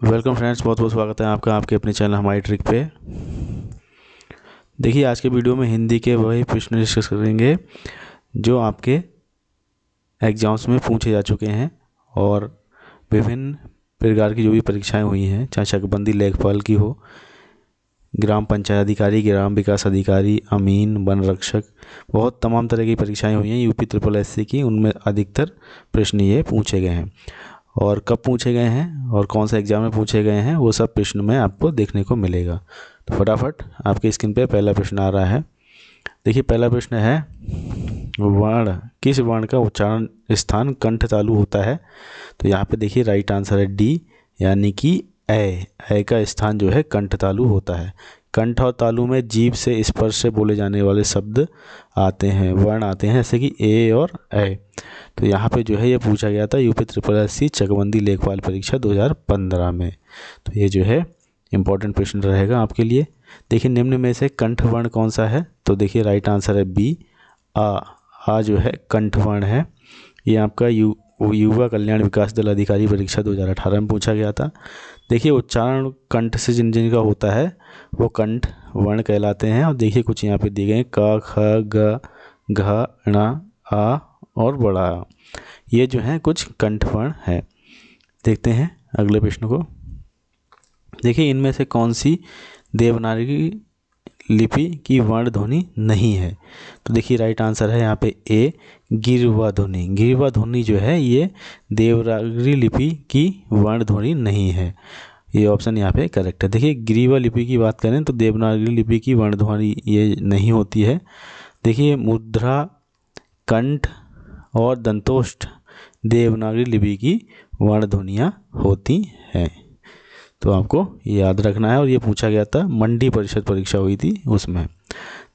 Welcome friends, बहुत बहुत स्वागत है आपका आपके अपने चैनल हमारी ट्रिक पे। देखिए, आज के वीडियो में हिंदी के वही प्रश्न डिस्कस करेंगे जो आपके एग्ज़ाम्स में पूछे जा चुके हैं और विभिन्न प्रकार की जो भी परीक्षाएं हुई हैं, चाहे चकबंदी लेखपाल की हो, ग्राम पंचायत अधिकारी, ग्राम विकास अधिकारी, अमीन, वन रक्षक, बहुत तमाम तरह की परीक्षाएं हुई हैं यूपी ट्रिपल एससी की। उनमें अधिकतर प्रश्न ये पूछे गए हैं और कब पूछे गए हैं और कौन सा एग्ज़ाम में पूछे गए हैं वो सब प्रश्न में आपको देखने को मिलेगा। तो फटाफट आपके स्क्रीन पे पहला प्रश्न आ रहा है। देखिए, पहला प्रश्न है, वर्ण किस वर्ण का उच्चारण स्थान कंठ तालु होता है? तो यहाँ पे देखिए राइट आंसर है डी, यानी कि ए का स्थान जो है कंठ तालु होता है। कंठ और तालु में जीभ से स्पर्श से बोले जाने वाले शब्द आते हैं, वर्ण आते हैं, जैसे कि ए और ए। तो यहाँ पे जो है ये पूछा गया था यूपी ट्रिपल एससी चकबंदी लेखपाल परीक्षा 2015 में। तो ये जो है इम्पोर्टेंट प्रश्न रहेगा आपके लिए। देखिए, निम्न में से कंठ वर्ण कौन सा है? तो देखिए राइट आंसर है बी, आ जो है कंठ वर्ण है। ये आपका युवा कल्याण विकास दल अधिकारी परीक्षा 2018 में पूछा गया था। देखिए, उच्चारण कंठ से जिन जिनका होता है वो कंठ वर्ण कहलाते हैं। और देखिए कुछ यहाँ पे दिए गए हैं, क, ख, ग, घ, ण, आ और बड़ा आ। ये जो है कुछ कंठ वर्ण है। देखते हैं अगले प्रश्न को। देखिए, इनमें से कौन सी देवनागरी लिपि की वर्ण ध्वनि नहीं है? तो देखिए राइट आंसर है यहाँ पे ए, गिरवा ध्वनि। गिरवा ध्वनि जो है ये देवनागरी लिपि की वर्ण ध्वनि नहीं है। ये ऑप्शन यहाँ पे करेक्ट है। देखिए, गिरवा लिपि की बात करें तो देवनागरी लिपि की वर्ण ध्वनि ये नहीं होती है। देखिए, मुद्रा, कंठ और दंतोष्ठ देवनागरी लिपि की वर्ण ध्वनियाँ होती हैं। तो आपको याद रखना है। और ये पूछा गया था, मंडी परिषद परीक्षा हुई थी उसमें।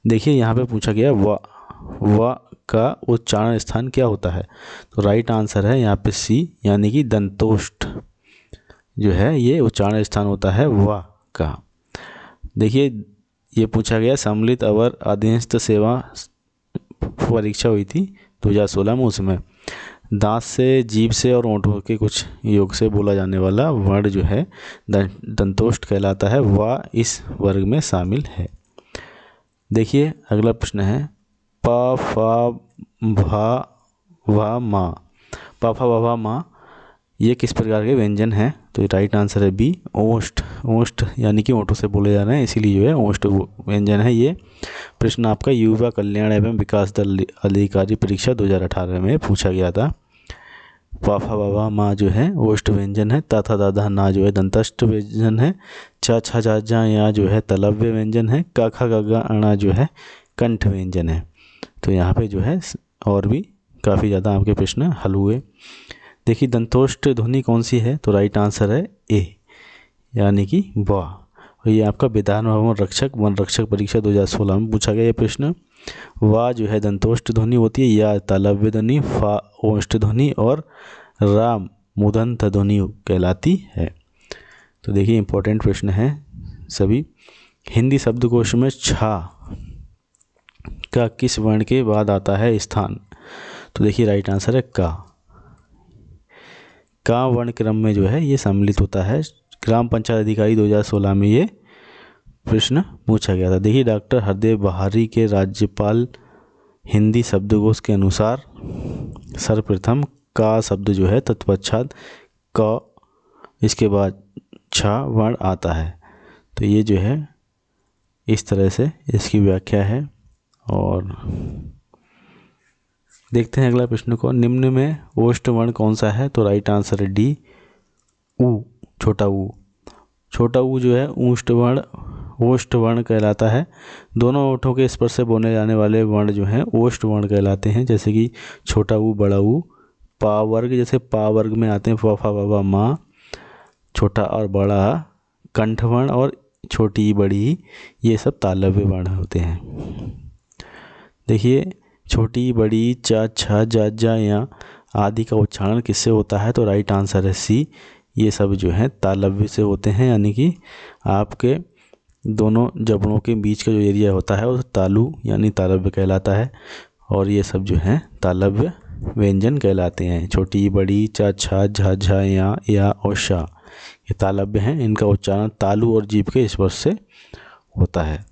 देखिए यहाँ पे पूछा गया व का उच्चारण स्थान क्या होता है? तो राइट आंसर है यहाँ पे सी, यानी कि दंतोष्ठ जो है ये उच्चारण स्थान होता है व का। देखिए, ये पूछा गया सम्मिलित अवर अधीनस्थ सेवा परीक्षा हुई थी 2016 में। उसमें दांत से, जीभ से और ओंठों के कुछ योग से बोला जाने वाला वर्ण जो है दंतोष्ठ कहलाता है, वह इस वर्ग में शामिल है। देखिए अगला प्रश्न है, प, फ, भा, व, मा। प, फ, भ, मा ये किस प्रकार के व्यंजन हैं? तो राइट आंसर है बी, ओष्ठ। ओष्ठ यानी कि ओंठों से बोले जा रहे हैं, इसीलिए जो है ओष्ठ व्यंजन है। ये प्रश्न आपका युवा कल्याण एवं विकास दल अधिकारी परीक्षा 2018 में पूछा गया था। पाफा बाबा माँ जो है ओष्ठ व्यंजन है। ताथा दादा ना जो है दंतस्थ व्यंजन है। चा छा जा जा या जो है तलव्य व्यंजन है। का खा गा अणा जो है कंठ व्यंजन है। तो यहाँ पे जो है और भी काफ़ी ज़्यादा आपके प्रश्न हल हुए। देखिए, दंतोष्ठ ध्वनि कौन सी है? तो राइट आंसर है ए, यानी कि वा। और ये आपका विधान भवन रक्षक वन रक्षक परीक्षा 2016 में पूछा गया ये प्रश्न। वा जो है दंतोष्ठ ध्वनि होती है, या तालव्य ध्वनि, फा ओष्ठ ध्वनि और राम मुदंत ध्वनि कहलाती है। तो देखिए इंपॉर्टेंट प्रश्न है सभी। हिंदी शब्दकोश में छा का किस वर्ण के बाद आता है स्थान? तो देखिए राइट आंसर है का वर्ण क्रम में जो है ये सम्मिलित होता है। ग्राम पंचायत अधिकारी 2016 में ये प्रश्न पूछा गया था। देखिए, डॉक्टर हरदेव बहारी के राज्यपाल हिंदी शब्दकोश के अनुसार सर्वप्रथम का शब्द जो है तत्पश्चात क, इसके बाद छा वर्ण आता है। तो ये जो है इस तरह से इसकी व्याख्या है। और देखते हैं अगला प्रश्न को। निम्न में ओष्ठ वर्ण कौन सा है? तो राइट आंसर है डी, ऊ, छोटा ऊ। छोटा ऊ जो है ओष्ठ वर्ण कहलाता है। दोनों ओठों के स्पर्श से बोले जाने वाले वर्ण जो हैं ओष्ठ वर्ण कहलाते हैं, जैसे कि छोटा ऊ, बड़ा ऊ। पा वर्ग जैसे पा वर्ग में आते हैं फ, फा, ब, मा, छोटा और बड़ा कंठ वर्ण, और छोटी बड़ी ये सब तालव्य वर्ण होते हैं। देखिए, छोटी बड़ी, चा छा जा जा या आदि का उच्चारण किससे होता है? तो राइट आंसर है सी, ये सब जो है तालव्य से होते हैं, यानी कि आपके दोनों जबड़ों के बीच का जो एरिया होता है वो तालु यानी तालव्य कहलाता है। और ये सब जो है तालव्य व्यंजन कहलाते हैं। छोटी बड़ी, चा छा झा झा या और शा ये तालव्य हैं, इनका उच्चारण तालु और जीभ के स्पर्श से होता है।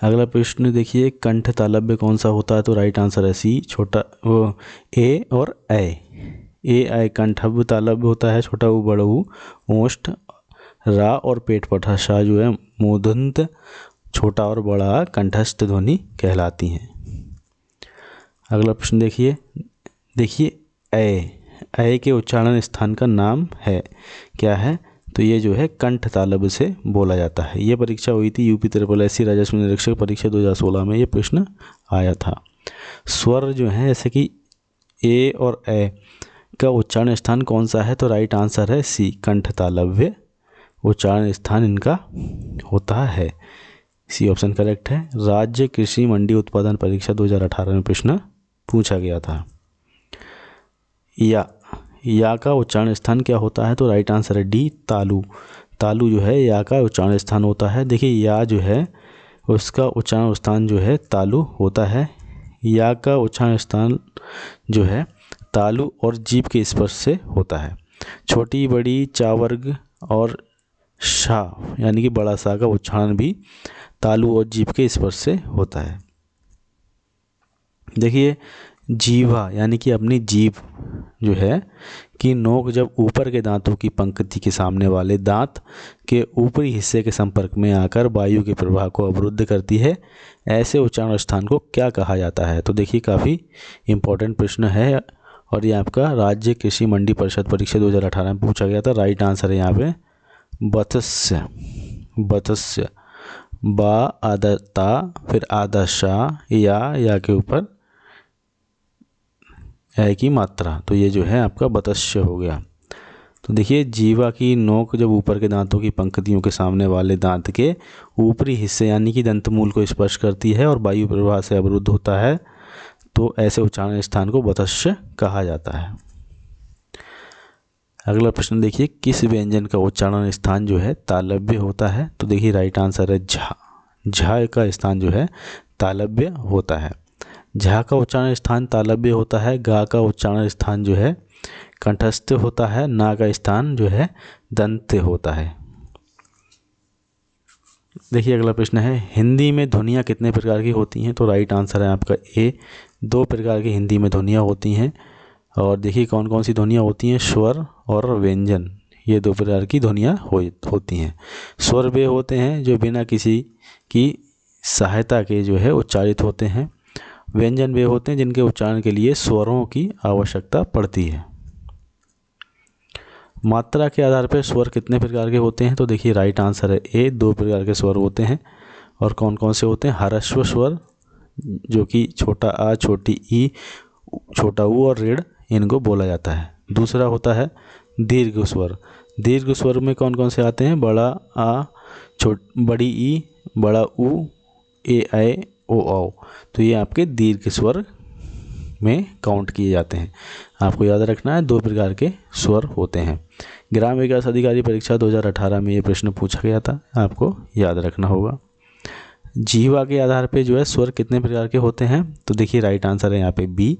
अगला प्रश्न देखिए, कंठ तालव्य कौन सा होता है? तो राइट आंसर है सी, छोटा वो ए और ए कंठव्य तालव्य होता है, छोटा ऊ बड़ा ऊ, ओष्ठ रा और पेट पठा शाह जो है मूर्धन्य छोटा और बड़ा कंठस्थ ध्वनि कहलाती हैं। अगला प्रश्न देखिए ऐ के उच्चारण स्थान का नाम है, क्या है? तो ये जो है कंठ तालव्य से बोला जाता है। ये परीक्षा हुई थी यूपी SSSC राजस्व निरीक्षक परीक्षा 2016 में ये प्रश्न आया था। स्वर जो है जैसे कि ए और ए का उच्चारण स्थान कौन सा है? तो राइट आंसर है सी, कंठ तालव्य उच्चारण स्थान इनका होता है। सी ऑप्शन करेक्ट है। राज्य कृषि मंडी उत्पादन परीक्षा 2018 में प्रश्न पूछा गया था। या का उच्चारण स्थान क्या होता है? तो राइट आंसर है डी, तालु। तालु जो है या का उच्चारण स्थान होता है। देखिए या जो है उसका उच्चारण स्थान जो है तालु होता है। या का उच्चारण स्थान जो है तालु और जीभ के स्पर्श से होता है। छोटी बड़ी चावर्ग और शा यानी कि बड़ा सा का उच्चारण भी तालु और जीभ के स्पर्श से होता है। देखिए जीवा यानी कि अपनी जीभ जो है कि नोक जब ऊपर के दांतों की पंक्ति के सामने वाले दांत के ऊपरी हिस्से के संपर्क में आकर वायु के प्रवाह को अवरुद्ध करती है, ऐसे उच्चारण स्थान को क्या कहा जाता है? तो देखिए काफ़ी इम्पोर्टेंट प्रश्न है और ये आपका राज्य कृषि मंडी परिषद परीक्षा 2018 में पूछा गया था। राइट आंसर है यहाँ पे बतस्य बा आदता फिर आदशा या के ऊपर है की मात्रा, तो ये जो है आपका बतस्य हो गया। तो देखिए जीवा की नोक जब ऊपर के दांतों की पंक्तियों के सामने वाले दांत के ऊपरी हिस्से यानी कि दंतमूल को स्पर्श करती है और वायु प्रवाह से अवरुद्ध होता है, तो ऐसे उच्चारण स्थान को बतस्य कहा जाता है। अगला प्रश्न देखिए, किस व्यंजन का उच्चारण स्थान जो है तालव्य होता है? तो देखिए राइट आंसर है झा का स्थान जो है तालव्य होता है। झा का उच्चारण स्थान तालव्य होता है। गा का उच्चारण स्थान जो है कंठस्थ होता है। ना का स्थान जो है दंत होता है। देखिए अगला प्रश्न है, हिंदी में ध्वनियाँ कितने प्रकार की होती हैं? तो राइट आंसर है आपका ए, 2 प्रकार की हिंदी में ध्वनियाँ होती हैं। और देखिए कौन कौन सी ध्वनियाँ होती हैं? स्वर और व्यंजन, ये 2 प्रकार की ध्वनियाँ होती हैं। स्वर वे होते हैं जो बिना किसी की सहायता के जो है उच्चारित होते हैं। व्यंजन वे होते हैं जिनके उच्चारण के लिए स्वरों की आवश्यकता पड़ती है। मात्रा के आधार पर स्वर कितने प्रकार के होते हैं? तो देखिए राइट आंसर है ए, 2 प्रकार के स्वर होते हैं। और कौन कौन से होते हैं? ह्रस्व स्वर जो कि छोटा आ, छोटी ई, छोटा ऊ और ऋढ़, इनको बोला जाता है। दूसरा होता है दीर्घ स्वर। दीर्घ स्वर में कौन कौन से आते हैं? बड़ा आ, बड़ी ई, बड़ा ऊ, ए ऐ ओ औ, तो ये आपके दीर्घ स्वर में काउंट किए जाते हैं। आपको याद रखना है 2 प्रकार के स्वर होते हैं। ग्राम विकास अधिकारी परीक्षा 2018 में ये प्रश्न पूछा गया था, आपको याद रखना होगा। जीवा के आधार पे जो है स्वर कितने प्रकार के होते हैं? तो देखिए राइट आंसर है यहाँ पे बी,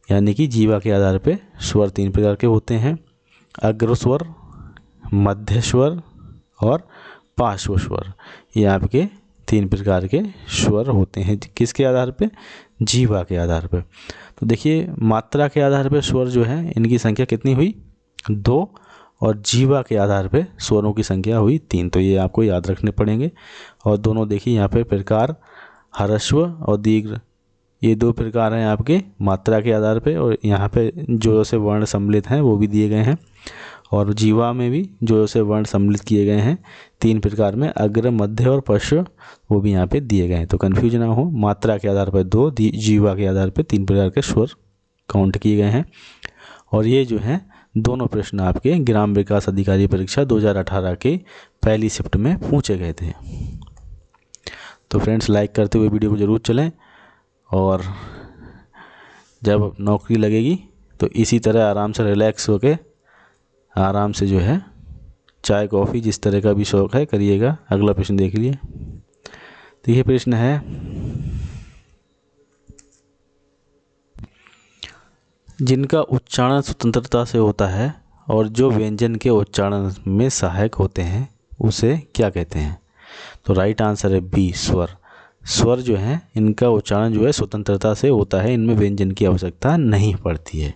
यानी कि जीवा के आधार पे स्वर 3 प्रकार के होते हैं। अग्र स्वर, मध्य स्वर और पार्श्व स्वर, ये आपके 3 प्रकार के स्वर होते हैं। किसके आधार पे? जीवा के आधार पे। तो देखिए मात्रा के आधार पे स्वर जो है इनकी संख्या कितनी हुई? 2, और जीवा के आधार पे स्वरों की संख्या हुई 3, तो ये आपको याद रखने पड़ेंगे। और दोनों देखिए यहाँ पे प्रकार ह्रस्व और दीर्घ, ये 2 प्रकार हैं आपके मात्रा के आधार पे। और यहाँ पे जो से वर्ण सम्मिलित हैं वो भी दिए गए हैं, और जीवा में भी जो से वर्ण सम्मिलित किए गए हैं 3 प्रकार में, अग्र, मध्य और पश्व, वो भी यहाँ पे दिए गए हैं। तो कन्फ्यूज ना हो, मात्रा के आधार पर 2, जीवा के आधार पर 3 प्रकार के स्वर काउंट किए गए हैं। और ये जो है दोनों प्रश्न आपके ग्राम विकास अधिकारी परीक्षा 2018 के पहली शिफ्ट में पूछे गए थे। तो फ्रेंड्स लाइक करते हुए वीडियो को ज़रूर चलें, और जब नौकरी लगेगी तो इसी तरह आराम से रिलैक्स होके आराम से जो है चाय कॉफ़ी जिस तरह का भी शौक़ है करिएगा। अगला प्रश्न देख लीजिए। तो ये प्रश्न है, जिनका उच्चारण स्वतंत्रता से होता है और जो व्यंजन के उच्चारण में सहायक होते हैं उसे क्या कहते हैं? तो राइट आंसर है बी, स्वर। स्वर जो है इनका उच्चारण जो है स्वतंत्रता से होता है, इनमें व्यंजन की आवश्यकता नहीं पड़ती है।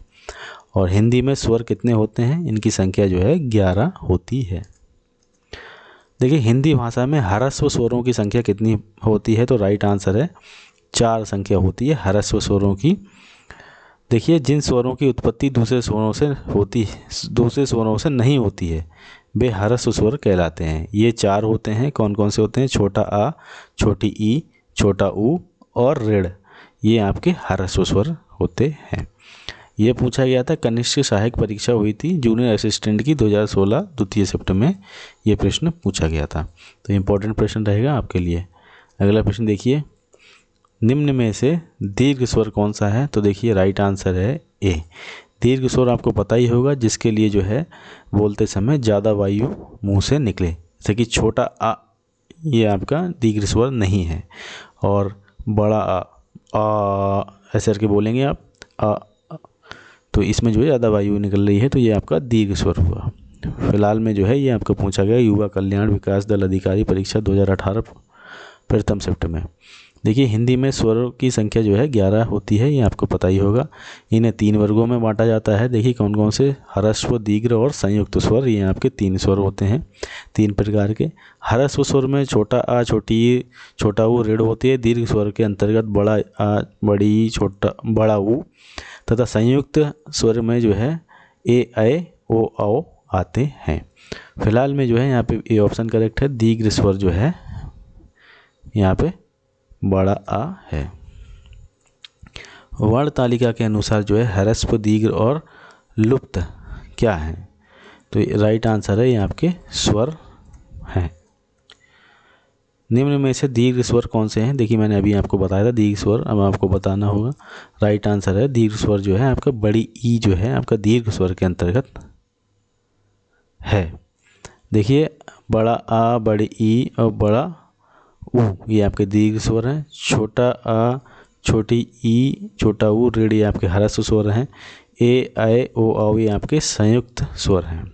और हिंदी में स्वर कितने होते हैं? इनकी संख्या जो है 11 होती है। देखिए हिंदी भाषा में ह्रस्व स्वरों की संख्या कितनी होती है? तो राइट आंसर है 4 संख्या होती है ह्रस्व स्वरों की। देखिए जिन स्वरों की उत्पत्ति दूसरे स्वरों से नहीं होती है वे ह्रस्व स्वर कहलाते हैं। ये 4 होते हैं। कौन कौन से होते हैं? छोटा आ, छोटी ई, छोटा ऊ और ऋढ़, ये आपके ह्रस्व स्वर होते हैं। ये पूछा गया था, कनिष्ठ सहायक परीक्षा हुई थी जूनियर असिस्टेंट की 2016 द्वितीय शिफ्ट में ये प्रश्न पूछा गया था, तो इम्पोर्टेंट प्रश्न रहेगा आपके लिए। अगला प्रश्न देखिए, निम्न में से दीर्घ स्वर कौन सा है? तो देखिए राइट आंसर है ए। दीर्घ स्वर आपको पता ही होगा, जिसके लिए जो है बोलते समय ज़्यादा वायु मुंह से निकले, जैसे कि छोटा आ, ये आपका दीर्घ स्वर नहीं है। और बड़ा आ ऐसे करके बोलेंगे आप आ, तो इसमें जो है ज़्यादा वायु निकल रही है, तो ये आपका दीर्घ स्वर हुआ। फिलहाल में जो है ये आपको पूछा गया युवा कल्याण विकास दल अधिकारी परीक्षा 2018 प्रथम शिफ्ट में। देखिए हिंदी में स्वरों की संख्या जो है 11 होती है, ये आपको पता ही होगा। इन्हें 3 वर्गों में बांटा जाता है। देखिए कौन कौन से? ह्रस्व, दीर्घ और संयुक्त स्वर, ये आपके 3 स्वर होते हैं, 3 प्रकार के। ह्रस्व स्वर में छोटा आ, छोटी ई, छोटा ऊ, ऋढ़ होती है। दीर्घ स्वर के अंतर्गत बड़ा आ, बड़ी ई, छोटा बड़ा ऊ, तथा संयुक्त स्वर में जो है ए, ऐ, ओ, औ आते हैं। फिलहाल में जो है यहाँ पे ए ऑप्शन करेक्ट है। दीर्घ स्वर जो है यहाँ पे बड़ा आ है। वर्ण तालिका के अनुसार जो है ह्रस्व, दीर्घ और लुप्त क्या है? तो राइट आंसर है ये आपके स्वर हैं। निम्न में से दीर्घ स्वर कौन से हैं? देखिए मैंने अभी आपको बताया था दीर्घ स्वर, अब आपको बताना होगा। राइट आंसर है दीर्घ स्वर जो है आपका बड़ी ई जो है आपका दीर्घ स्वर के अंतर्गत है। देखिए बड़ा आ, बड़ी ई और बड़ा ऊ, ये आपके दीर्घ स्वर हैं। छोटा आ, छोटी ई, छोटा ऊ, ऋढ़, ये आपके ह्रस्व स्वर हैं। ए, ऐ, ओ, औ ये आपके संयुक्त स्वर हैं।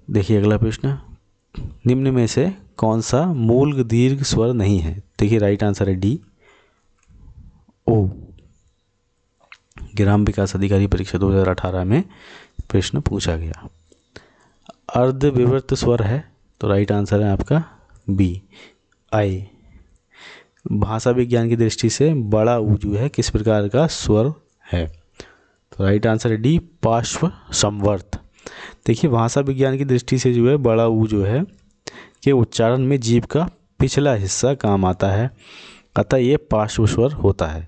देखिए अगला प्रश्न, निम्न में से कौन सा मूल दीर्घ स्वर नहीं है? देखिए राइट आंसर है डी, ओ। ग्राम विकास अधिकारी परीक्षा 2018 में प्रश्न पूछा गया। अर्ध विवर्त स्वर है, तो राइट आंसर है आपका बी, आई। भाषा विज्ञान की दृष्टि से बड़ा ऊ जो है किस प्रकार का स्वर है? तो राइट आंसर है डी, पार्श्व संवर्त। देखिए भाषा विज्ञान की दृष्टि से जो है बड़ा ऊ जो है के उच्चारण में जीभ का पिछला हिस्सा काम आता है, अतः ये पार्श्व स्वर होता है।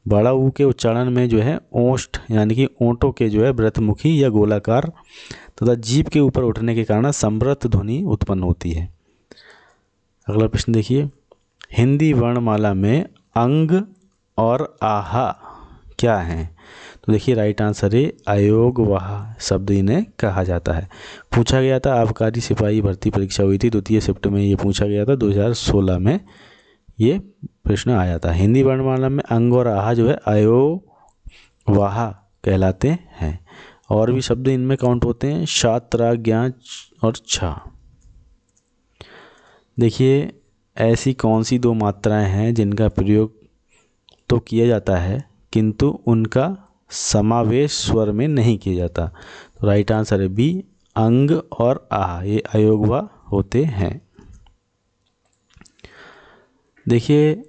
बड़ा ऊ के उच्चारण में जो है ओष्ठ यानी कि ओंठों के जो है वृत्तमुखी या गोलाकार तथा जीभ के ऊपर उठने के कारण संवृत ध्वनि उत्पन्न होती है। अगला प्रश्न देखिए, हिंदी वर्णमाला में अंग और आहा क्या हैं? तो देखिए राइट आंसर है अयोग वाह शब्द इन्हें कहा जाता है। पूछा गया था, आबकारी सिपाही भर्ती परीक्षा हुई थी द्वितीय शिफ्ट में, ये पूछा गया था 2016 में ये प्रश्न आया था। हिंदी वर्णमाला में अंग और आहा जो है अयोग वाह कहलाते हैं। और भी शब्द इनमें काउंट होते हैं, छात्रा, ज्ञान और छा। देखिए ऐसी कौन सी 2 मात्राएं हैं जिनका प्रयोग तो किया जाता है किंतु उनका समावेश स्वर में नहीं किया जाता? तो राइट आंसर है बी, अंग और आह, ये अयोगवा होते हैं। देखिए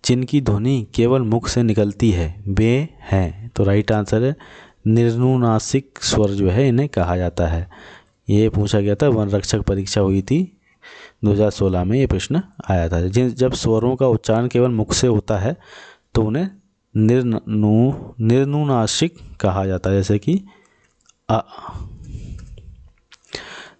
जिनकी ध्वनि केवल मुख से निकलती है वे हैं, तो राइट आंसर है निर्नुनासिक स्वर जो है इन्हें कहा जाता है। ये पूछा गया था, वन रक्षक परीक्षा हुई थी 2016 में ये प्रश्न आया था। जब स्वरों का उच्चारण केवल मुख से होता है तो उन्हें निर्नुनासिक कहा जाता है, जैसे कि अ।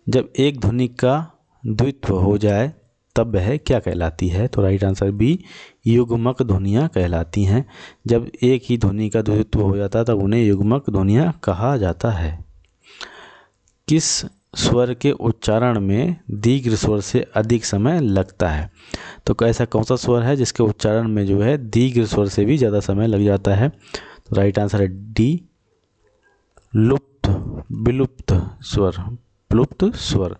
जब एक ध्वनि का द्वित्व हो जाए तब वह क्या कहलाती है? तो राइट आंसर बी, युग्मक ध्वनियाँ कहलाती हैं। जब एक ही ध्वनि का द्वित्व हो जाता है तब उन्हें युग्मक ध्वनियाँ कहा जाता है। किस स्वर के उच्चारण में दीर्घ स्वर से अधिक समय लगता है। तो ऐसा कौन सा स्वर है जिसके उच्चारण में जो है दीर्घ स्वर से भी ज़्यादा समय लग जाता है? तो राइट आंसर है डी, लुप्त, विलुप्त स्वर, लुप्त स्वर।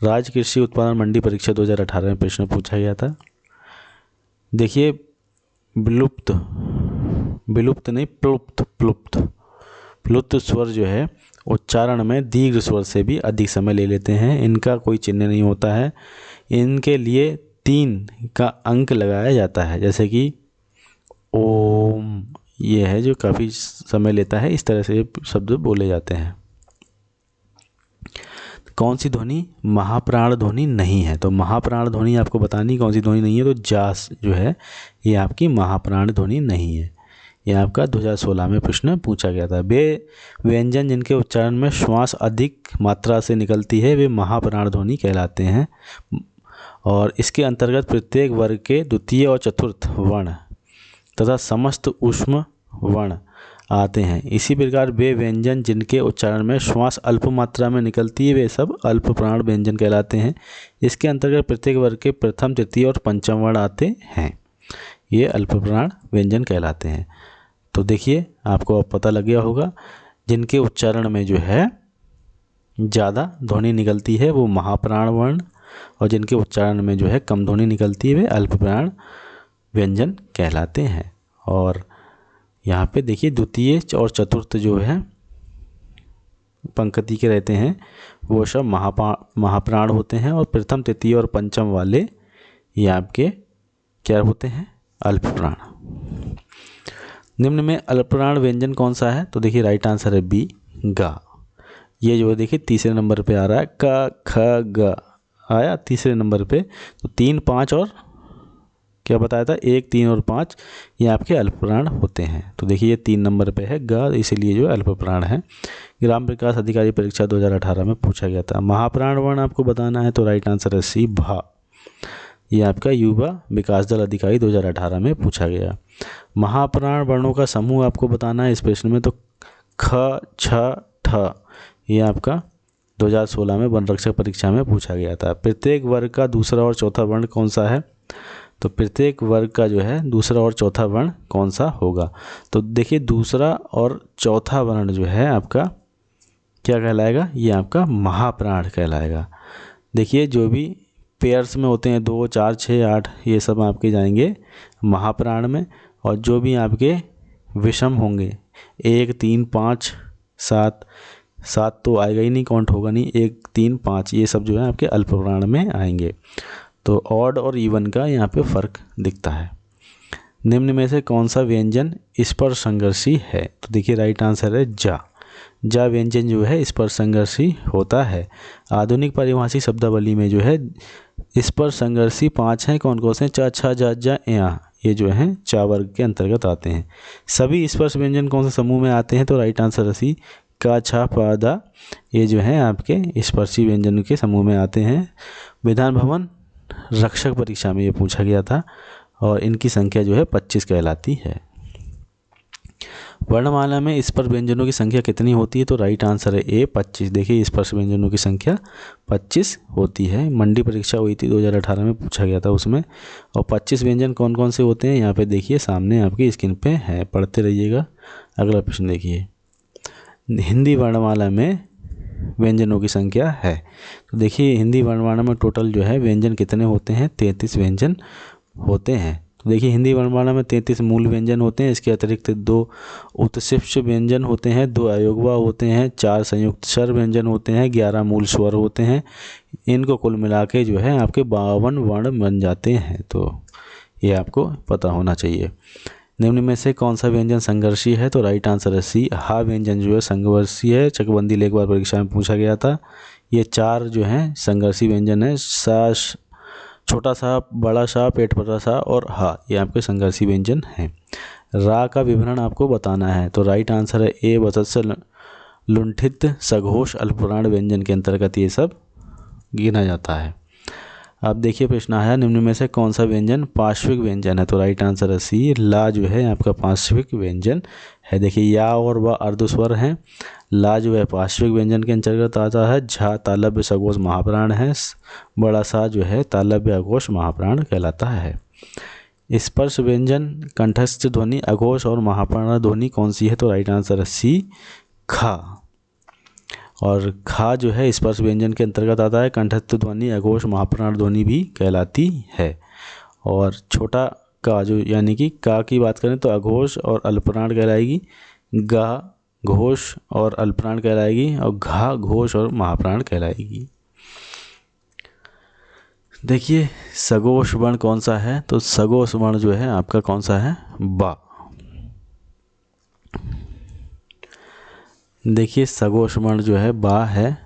राज्य कृषि उत्पादन मंडी परीक्षा 2018 में प्रश्न पूछा गया था। देखिए विलुप्त, विलुप्त नहीं, प्लुप्त, प्लुप्त, प्लुप्त स्वर जो है उच्चारण में दीर्घ स्वर से भी अधिक समय ले लेते हैं। इनका कोई चिन्ह नहीं होता है। इनके लिए 3 का अंक लगाया जाता है, जैसे कि ओम, ये है जो काफ़ी समय लेता है। इस तरह से शब्द बोले जाते हैं। कौन सी ध्वनि महाप्राण ध्वनि नहीं है? तो महाप्राण ध्वनि आपको बतानी कौन सी ध्वनि नहीं है। तो जास जो है ये आपकी महाप्राण ध्वनि नहीं है। ये आपका 2016 में प्रश्न पूछा गया था। वे व्यंजन जिनके उच्चारण में श्वास अधिक मात्रा से निकलती है वे महाप्राण ध्वनि कहलाते हैं। और इसके अंतर्गत प्रत्येक वर्ग के द्वितीय और चतुर्थ वर्ण तथा समस्त ऊष्म वर्ण आते हैं। इसी प्रकार वे व्यंजन जिनके उच्चारण में श्वास अल्प मात्रा में निकलती है वे सब अल्प प्राण व्यंजन कहलाते हैं। इसके अंतर्गत प्रत्येक वर्ग के प्रथम, तृतीय और पंचम वर्ण आते हैं। ये अल्प प्राण व्यंजन कहलाते हैं। तो देखिए आपको अब पता लग गया होगा, जिनके उच्चारण में जो है ज़्यादा ध्वनि निकलती है वो महाप्राण वर्ण, और जिनके उच्चारण में जो है कम ध्वनि निकलती है वे अल्प प्राण व्यंजन कहलाते हैं। और यहाँ पे देखिए द्वितीय और चतुर्थ जो है पंक्ति के रहते हैं वो सब महाप्राण होते हैं, और प्रथम, तृतीय और पंचम वाले ये आपके क्या होते हैं? अल्प प्राण। निम्न में अल्पप्राण व्यंजन कौन सा है? तो देखिए राइट आंसर है बी, गा। ये जो है देखिए तीसरे नंबर पे आ रहा है, क ख ग आया तीसरे नंबर पे। तो 3, 5 और क्या बताया था, 1, 3 और 5 ये आपके अल्पप्राण होते हैं। तो देखिए ये 3 नंबर पे है ग, इसीलिए जो है अल्पप्राण है। ग्राम विकास अधिकारी परीक्षा 2018 में पूछा गया था। महाप्राण वर्ण आपको बताना है, तो राइट आंसर है सी, भा। ये आपका युवा विकास दल अधिकारी 2018 में पूछा गया। महाप्राण वर्णों का समूह आपको बताना है इस प्रश्न में। तो ख, छ, ठ ये आपका 2016 में वन रक्षक परीक्षा में पूछा गया था। प्रत्येक वर्ग का दूसरा और चौथा वर्ण कौन सा है? तो प्रत्येक वर्ग का जो है दूसरा और चौथा वर्ण कौन सा होगा? तो देखिए दूसरा और चौथा वर्ण जो है आपका क्या कहलाएगा? ये आपका महाप्राण कहलाएगा। देखिए जो भी पेयर्स में होते हैं 2, 4, 6, 8 ये सब आपके जाएंगे महाप्राण में, और जो भी आपके विषम होंगे 1, 3, 5, 7 तो आएगा ही नहीं, काउंट होगा नहीं, 1, 3, 5 ये सब जो है आपके अल्पप्राण में आएंगे। तो ऑड और इवन का यहाँ पे फर्क दिखता है। निम्न में से कौन सा व्यंजन स्पर्श संघर्षी है? तो देखिए राइट आंसर है जा। जा व्यंजन जो है स्पर्श संघर्षी होता है। आधुनिक परिभाषी शब्दावली में जो है स्पर्श संघर्षी 5 हैं। कौन कौन से? च, छ, ज, ज, या ये जो हैं चा वर्ग के अंतर्गत आते हैं। सभी स्पर्श व्यंजन कौन से समूह में आते हैं? तो राइट आंसर है सी, का, छा, प, दा ये जो है आपके स्पर्शी व्यंजन के समूह में आते हैं। विधान भवन रक्षक परीक्षा में ये पूछा गया था, और इनकी संख्या जो है 25 कहलाती है। वर्णमाला में स्पर्श व्यंजनों की संख्या कितनी होती है? तो राइट आंसर है ए, 25। देखिए स्पर्श व्यंजनों की संख्या 25 होती है। मंडी परीक्षा हुई थी 2018 में पूछा गया था उसमें। और 25 व्यंजन कौन कौन से होते हैं यहाँ पे देखिए सामने आपकी स्क्रीन पे है, पढ़ते रहिएगा। अगला प्रश्न देखिए, हिंदी वर्णमाला में व्यंजनों की संख्या है। तो देखिए हिंदी वर्णमाला में टोटल जो है व्यंजन कितने होते हैं? 33 व्यंजन होते हैं। तो देखिए हिंदी वर्णमाला में 33 मूल व्यंजन होते हैं। इसके अतिरिक्त 2 उत्शिष्ट व्यंजन होते हैं, 2 अयोगवा होते हैं, 4 संयुक्त स्वर व्यंजन होते हैं, 11 मूल स्वर होते हैं। इनको कुल मिला के जो है आपके 52 वर्ण बन जाते हैं। तो ये आपको पता होना चाहिए। निम्न में से कौन सा व्यंजन संघर्षी है? तो राइट आंसर है सी, हा व्यंजन जो है संघर्षी है। चकबंदी लेख बार परीक्षा में पूछा गया था। ये 4 जो हैं संघर्षी व्यंजन है। सा, छोटा सा, बड़ा सा, पेट पतला सा और हा ये आपके संघर्षी व्यंजन हैं। रा का विवरण आपको बताना है। तो राइट आंसर है ए, वत्स, लुंठित, सघोष अल्पप्राण व्यंजन के अंतर्गत ये सब गिना जाता है। अब देखिए प्रश्न आया, निम्न में से कौन सा व्यंजन पार्श्विक व्यंजन है? तो राइट आंसर है सी, ला जो है आपका पार्श्विक व्यंजन है। देखिए या और व अर्धस्वर हैं। ला जो है पार्श्विक व्यंजन के अंतर्गत आता है। झा तालव्य सघोष महाप्राण है। बड़ा सा जो है तालव्य अघोष महाप्राण कहलाता है। स्पर्श व्यंजन कंठस्थ ध्वनि अघोष और महाप्राण ध्वनि कौन सी है? तो राइट आंसर है सी, खा। और खा जो है स्पर्श व्यंजन के अंतर्गत आता है। कंठस्थ ध्वनि अघोष महाप्राण ध्वनि भी कहलाती है। और छोटा का जो यानी कि का की बात करें तो अघोष और अल्पप्राण कहलाएगी। गा घोष और अल्पप्राण कहलाएगी। और घा घोष और महाप्राण कहलाएगी। देखिए सघोष वर्ण कौन सा है? तो सघोष वर्ण जो है आपका कौन सा है? बा। देखिए सघोष वर्ण जो है बा है।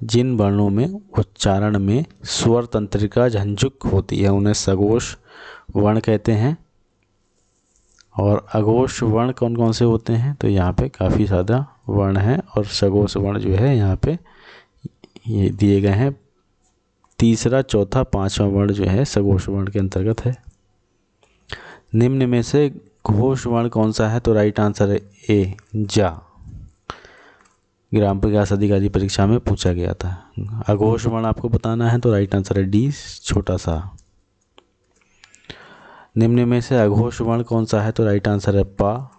जिन वर्णों में उच्चारण में स्वर तंत्रिका झंझुक होती है उन्हें सघोष वर्ण कहते हैं। और अघोष वर्ण कौन कौन से होते हैं? तो यहाँ पे काफ़ी ज़्यादा वर्ण हैं। और सघोष वर्ण जो है यहाँ पे ये दिए गए हैं। तीसरा, चौथा, पांचवा वर्ण जो है सघोष वर्ण के अंतर्गत है। निम्न में से घोष वर्ण कौन सा है? तो राइट आंसर है ए, जा। ग्राम विकास अधिकारी परीक्षा में पूछा गया था। अघोष वर्ण आपको बताना है तो राइट आंसर है डी, छोटा सा। निम्न में से अघोष वर्ण कौन सा है? तो राइट आंसर है पा।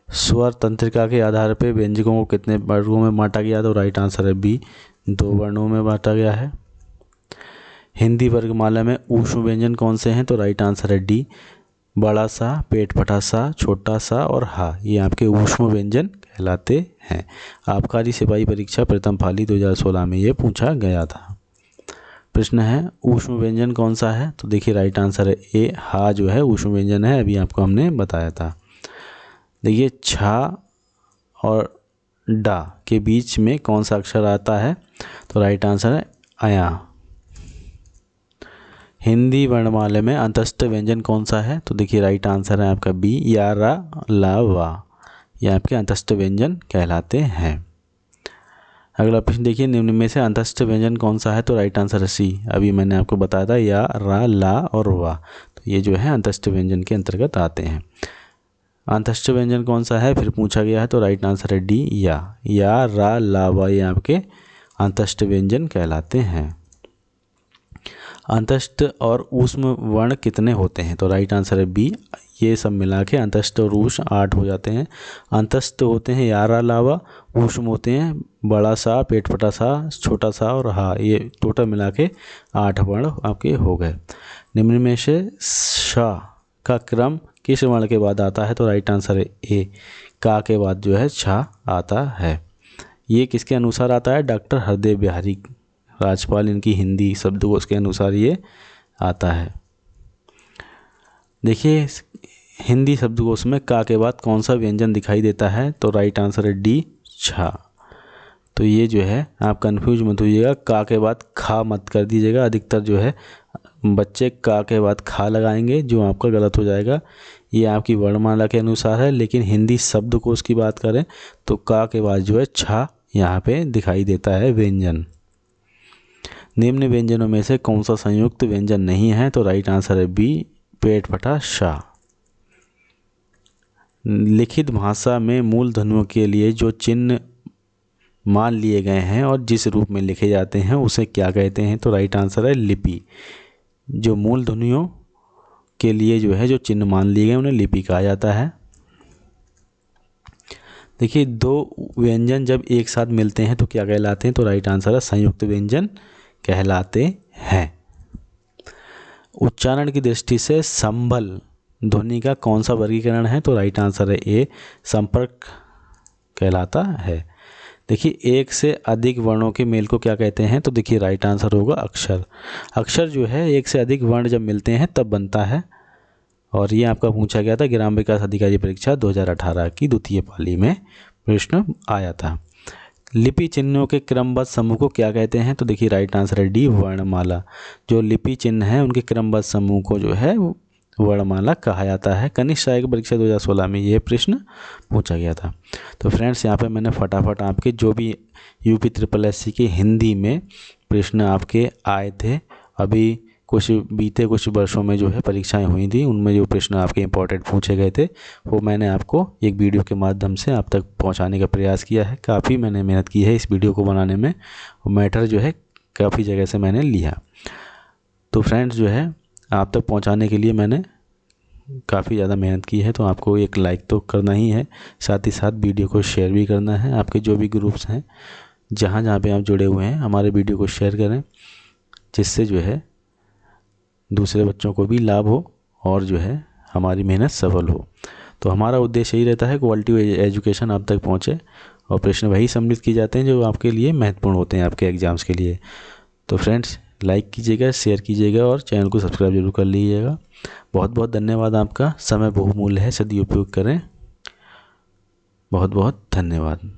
स्वर तंत्रिका के आधार पर व्यंजकों को कितने वर्गों में बांटा गया? तो राइट आंसर है बी, 2 वर्णों में बांटा गया है। हिंदी वर्गमाला में ऊष्म व्यंजन कौन से हैं? तो राइट आंसर है डी, बड़ा सा, पेट फटा सा, छोटा सा और हा, ये आपके ऊष्म व्यंजन कहलाते हैं। आबकारी सिपाही परीक्षा प्रथम पाली 2016 में ये पूछा गया था। प्रश्न है ऊष्म व्यंजन कौन सा है? तो देखिए राइट आंसर है ए, हा जो है ऊष्म व्यंजन है। अभी आपको हमने बताया था। देखिए छा और डा के बीच में कौन सा अक्षर आता है? तो राइट आंसर है अया। हिंदी वर्णमाला में अंतस्थ व्यंजन कौन सा है? तो देखिए राइट आंसर है आपका बी, या, रा, ला, वा, ये आपके अंतस्थ व्यंजन कहलाते हैं। अगला प्रश्न देखिए, निम्न में से अंतस्थ व्यंजन कौन सा है? तो राइट आंसर है सी। अभी मैंने आपको बताया था या, रा, ला और वा, तो ये जो है अंतस्थ व्यंजन के अंतर्गत आते हैं। अंतस्थ व्यंजन कौन सा है फिर पूछा गया है? तो राइट आंसर है डी, या, रा, ला, वा, ये आपके अंतस्थ व्यंजन कहलाते हैं। अंतस्थ और ऊष्म वर्ण कितने होते हैं? तो राइट आंसर है बी, ये सब मिला के अंतस्थ और ऊष्म 8 हो जाते हैं। अंतस्थ होते हैं या, रा, ला, वा। ऊष्म होते हैं बड़ा सा, पेट फटा सा, छोटा सा और हा, ये टोटल मिला के 8 वर्ण आपके हो गए। निम्न में से शा का क्रम किस वर्ण के बाद आता है? तो राइट आंसर है ए, का के बाद जो है छा आता है। ये किसके अनुसार आता है? डॉक्टर हरदेव बिहारी राजपाल, इनकी हिंदी शब्दकोश के अनुसार ये आता है। देखिए हिंदी शब्दकोश में का के बाद कौन सा व्यंजन दिखाई देता है? तो राइट आंसर है डी, छा। तो ये जो है आप कंफ्यूज मत होइएगा, का के बाद खा मत कर दीजिएगा। अधिकतर जो है बच्चे का के बाद खा लगाएंगे, जो आपका गलत हो जाएगा। ये आपकी वर्णमाला के अनुसार है, लेकिन हिंदी शब्दकोश की बात करें तो का के बाद जो है छा यहाँ पे दिखाई देता है व्यंजन। निम्न व्यंजनों में से कौन सा संयुक्त व्यंजन नहीं है? तो राइट आंसर है बी, पेट फटा शा। लिखित भाषा में मूल ध्वनियों के लिए जो चिन्ह मान लिए गए हैं और जिस रूप में लिखे जाते हैं उसे क्या कहते हैं? तो राइट आंसर है लिपि। जो मूल ध्वनियों के लिए जो है जो चिन्ह मान लिए गए उन्हें लिपि कहा जाता है। देखिए 2 व्यंजन जब एक साथ मिलते हैं तो क्या कहलाते हैं? तो राइट आंसर है संयुक्त व्यंजन कहलाते हैं। उच्चारण की दृष्टि से संबल ध्वनि का कौन सा वर्गीकरण है? तो राइट आंसर है ए, संपर्क कहलाता है। देखिए एक से अधिक वर्णों के मेल को क्या कहते हैं? तो देखिए राइट आंसर होगा अक्षर। अक्षर जो है एक से अधिक वर्ण जब मिलते हैं तब बनता है। और ये आपका पूछा गया था ग्राम विकास अधिकारी परीक्षा 2018 की द्वितीय पाली में प्रश्न आया था। लिपि चिन्हों के क्रमबद्ध समूह को क्या कहते हैं? तो देखिए राइट आंसर है डी, वर्णमाला। जो लिपि चिन्ह है उनके क्रमबद्ध समूह को जो है वर्णमाला कहा जाता है। कनिष्ठ सहायक परीक्षा 2016 में ये प्रश्न पूछा गया था। तो फ्रेंड्स यहाँ पे मैंने फटाफट आपके जो भी UP SSSC की हिंदी में प्रश्न आपके आए थे। अभी बीते कुछ वर्षों में जो है परीक्षाएं हुई थी, उनमें जो प्रश्न आपके इंपॉर्टेंट पूछे गए थे वो मैंने आपको एक वीडियो के माध्यम से आप तक पहुंचाने का प्रयास किया है। काफ़ी मैंने मेहनत की है इस वीडियो को बनाने में, और मैटर जो है काफ़ी जगह से मैंने लिया। तो फ्रेंड्स जो है आप तक पहुंचाने के लिए मैंने काफ़ी ज़्यादा मेहनत की है, तो आपको एक लाइक तो करना ही है, साथ ही साथ वीडियो को शेयर भी करना है। आपके जो भी ग्रुप्स हैं, जहाँ जहाँ पे आप जुड़े हुए हैं, हमारे वीडियो को शेयर करें, जिससे जो है दूसरे बच्चों को भी लाभ हो और जो है हमारी मेहनत सफल हो। तो हमारा उद्देश्य यही रहता है क्वालिटी एजुकेशन आप तक पहुँचे, और प्रश्न वही सम्मिलित किए जाते हैं जो आपके लिए महत्वपूर्ण होते हैं आपके एग्ज़ाम्स के लिए। तो फ्रेंड्स लाइक कीजिएगा, शेयर कीजिएगा और चैनल को सब्सक्राइब जरूर कर लीजिएगा। बहुत बहुत धन्यवाद। आपका समय बहुमूल्य है, सदुपयोग करें। बहुत बहुत धन्यवाद।